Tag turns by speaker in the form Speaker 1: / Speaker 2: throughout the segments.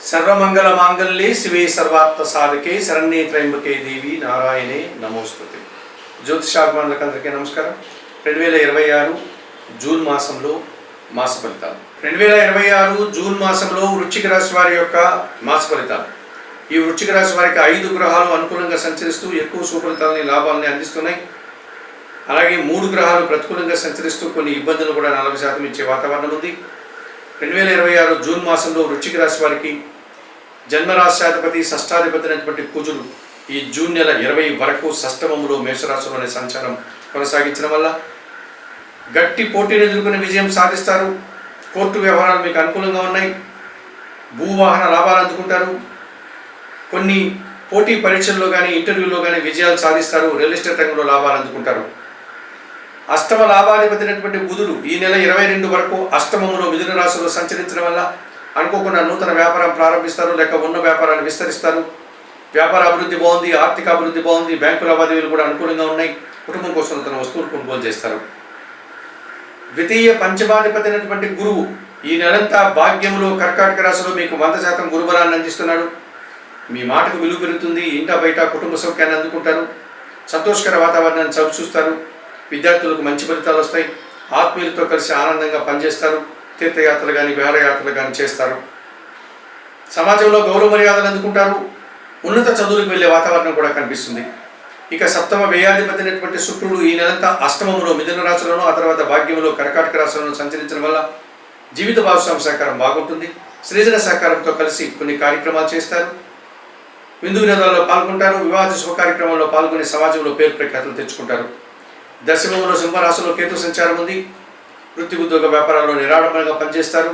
Speaker 1: సర్వమంగళ మాంగళ్యే శివే సర్వార్థ సాధకే శరణ్యే త్రయంబకే దేవి నారాయణే నమోస్తుతే. జ్యోతిషాభిమానులకు అందరికీ నమస్కారం. 2026 జూన్ మాసంలో మాస ఫలితాలు. 2026 జూన్ మాసంలో వృశ్చిక రాశి వారి యొక్క మాస ఫలితాలు. ఈ వృశ్చిక రాశి వారికి 5 గ్రహాలు అనుకూలంగా సంచరిస్తూ ఎక్కువ సుఫలితాలని లాభాలని అందిస్తున్నాయి. అలాగే 3 గ్రహాలు ప్రతికూలంగా సంచరిస్తూ కొన్ని ఇబ్బందులు కూడా 40% ఇచ్చే వాతావరణం ఉంది. 2026 జూన్ మాసంలో వృశ్చిక రాశి వారికి జన్మరాశ్యాధిపతి షష్టాధిపతి అయినటువంటి కుజుడు ఈ జూన్ నెల 20 వరకు షష్టమంలో మేషరాశిలోని సంచారం కొనసాగించడం వల్ల గట్టి పోటీని ఎదుర్కొనే విజయం సాధిస్తారు. కోర్టు వ్యవహారాలు మీకు అనుకూలంగా ఉన్నాయి. భూవాహన లాభాలు అందుకుంటారు. కొన్ని పోటీ పరీక్షల్లో కానీ ఇంటర్వ్యూలో కానీ విజయాలు సాధిస్తారు. రియల్ ఎస్టేట్ రంగంలో లాభాలు అందుకుంటారు. అష్టమ లాభాధిపతి అయినటువంటి బుధుడు ఈ నెల 22 వరకు అష్టమంలో మిథున రాశిలో సంచరించడం వల్ల అనుకోకుండా నూతన వ్యాపారం ప్రారంభిస్తారు, లేక ఉన్న వ్యాపారాన్ని విస్తరిస్తారు. వ్యాపార అభివృద్ధి బాగుంది, ఆర్థిక అభివృద్ధి బాగుంది, బ్యాంకు లావాదేవీలు కూడా అనుకూలంగా ఉన్నాయి. కుటుంబం కోసం నూతన వస్తువులు కొనుగోలు చేస్తారు. ద్వితీయ పంచమాధిపతి అయినటువంటి గురువు ఈ నెలంతా భాగ్యంలో కర్కాటక రాశిలో మీకు 100% గురుబలాన్ని అందిస్తున్నాడు. మీ మాటకు విలువ పెరుగుతుంది. ఇంట బయట కుటుంబ సౌఖ్యాన్ని అందుకుంటారు. సంతోషకర వాతావరణాన్ని చవి చూస్తారు. విద్యార్థులకు మంచి ఫలితాలు వస్తాయి. ఆత్మీయులతో కలిసి ఆనందంగా పనిచేస్తారు. తీర్థయాత్రలు కానీ విహారయాత్రలు కానీ చేస్తారు. సమాజంలో గౌరవ మర్యాదలు అందుకుంటారు. ఉన్నత చదువులకు వెళ్ళే వాతావరణం కూడా కనిపిస్తుంది. ఇక సప్తమ వ్యయాధిపతి అయినటువంటి శుక్రుడు ఈ నెలంతా అష్టమంలో మిథున రాశిలోనూ ఆ తర్వాత భాగ్యంలో కర్కాటక రాశిలోనూ సంచరించడం వల్ల జీవిత భాగస్వామి సహకారం బాగుంటుంది. సృజన సహకారంతో కలిసి కొన్ని కార్యక్రమాలు చేస్తారు. విందు వినోదాల్లో పాల్గొంటారు. వివాహ శుభ కార్యక్రమాల్లో పాల్గొని సమాజంలో పేరు ప్రఖ్యాతులు తెచ్చుకుంటారు. దశమంలో సింహరాశిలో కేతు సంచారం ఉంది. వృత్తి ఉద్యోగ వ్యాపారాల్లో నిరాడంబరంగా పనిచేస్తారు.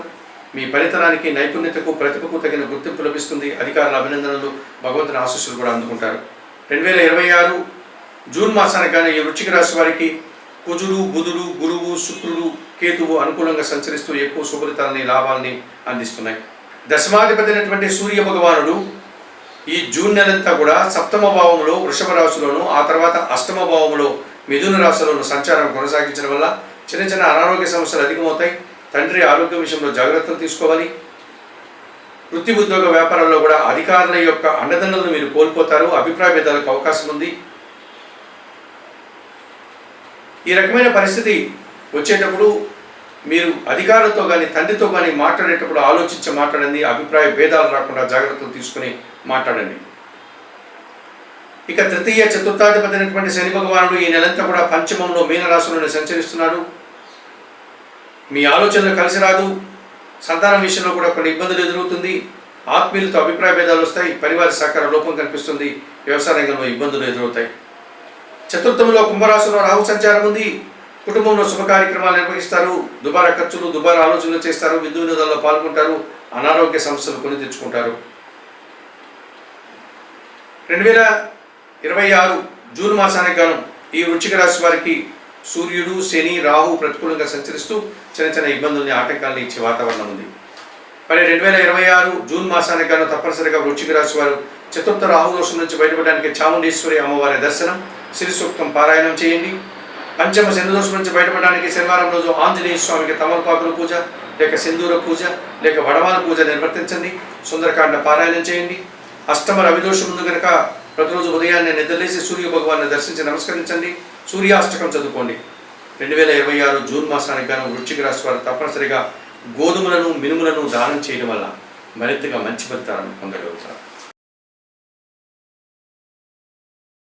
Speaker 1: మీ ఫలితానికి నైపుణ్యతకు ప్రతిభకు తగిన గుర్తింపు లభిస్తుంది. అధికారుల అభినందనలు, భగవంతుని ఆశీస్సులు కూడా అందుకుంటారు. 2026 జూన్ మాసానికి కానీ ఈ వృశ్చిక రాశి వారికి కుజుడు, బుధుడు, గురువు, శుక్రుడు, కేతువు అనుకూలంగా సంచరిస్తూ ఎక్కువ శుభలితాలని లాభాలని అందిస్తున్నాయి. దశమాధిపతి అయినటువంటి సూర్య భగవానుడు ఈ జూన్ నెలంతా కూడా సప్తమ భావంలో వృషభ రాశిలోను ఆ తర్వాత అష్టమ భావంలో మిథున రాశిలోను సంచారం కొనసాగించడం వల్ల చిన్న చిన్న అనారోగ్య సమస్యలు అధికమవుతాయి. తండ్రి ఆరోగ్య విషయంలో జాగ్రత్తలు తీసుకోవాలి. వృత్తి ఉద్యోగ వ్యాపారాల్లో కూడా అధికారుల యొక్క అండదండలను మీరు కోల్పోతారు. అభిప్రాయ భేదాలకు అవకాశం ఉంది. ఈ రకమైన పరిస్థితి వచ్చేటప్పుడు మీరు అధికారులతో కానీ తండ్రితో కానీ మాట్లాడేటప్పుడు ఆలోచించి మాట్లాడండి. అభిప్రాయ భేదాలు రాకుండా జాగ్రత్తలు తీసుకుని మాట్లాడండి. ఇక తృతీయ చతుర్థాధిపతి అయినటువంటి శని భగవానుడు ఈ నెలంతా కూడా పంచమంలో మీనరాశిలోనే సంచరిస్తున్నాడు. మీ ఆలోచనలు కలిసి రాదు. సంతానం విషయంలో కూడా కొన్ని ఇబ్బందులు ఎదురవుతుంది. ఆత్మీయులతో అభిప్రాయ భేదాలు వస్తాయి. పరివార సహకార లోపం కనిపిస్తుంది. వ్యవసాయ రంగంలో ఇబ్బందులు ఎదురవుతాయి. చతుర్థంలో కుంభరాశిలో రాహు సంచారం ఉంది. కుటుంబంలో శుభ కార్యక్రమాలు నిర్వహిస్తారు. దుబారా ఖర్చులు, దుబారా ఆలోచనలు చేస్తారు. విందు వినోదాల్లో పాల్గొంటారు. అనారోగ్య సమస్యలు కొని తెచ్చుకుంటారు. 2026 జూన్ మాసానికి గాను ఈ వృశ్చిక రాశి వారికి సూర్యుడు, శని, రాహు ప్రతికూలంగా సంచరిస్తూ చిన్న చిన్న ఇబ్బందుల్ని, ఆటంకాలను ఇచ్చే వాతావరణం ఉంది. మరి 2026 జూన్ మాసానికి గాను తప్పనిసరిగా వృశ్చిక రాశి వారు చతుర్థ రాహు దోషం నుంచి బయటపడడానికి చాముండేశ్వరి అమ్మవారి దర్శనం, శ్రీ సూక్తం పారాయణం చేయండి. పంచమ శని దోషం నుంచి బయటపడడానికి శనివారం రోజు ఆంజనేయ స్వామికి తమలపాకుల పూజ, లేక సింధూర పూజ, లేక వడమాల పూజ నిర్వర్తించండి. సుందరకాండ పారాయణం చేయండి. అష్టమ రవిదోషం ముందు కనుక ప్రతిరోజు ఉదయాన్నే నిద్రలేసి సూర్య భగవాన్ని దర్శించి నమస్కరించండి. సూర్యాష్టకం చదువుకోండి. 2026 జూన్ మాసానికి గాను వృశ్చిక రాశి వారు తప్పనిసరిగా గోధుమలను, మినుములను దానం చేయడం వల్ల మరింతగా మంచి ఫలితాలను పొందగలుగుతారు.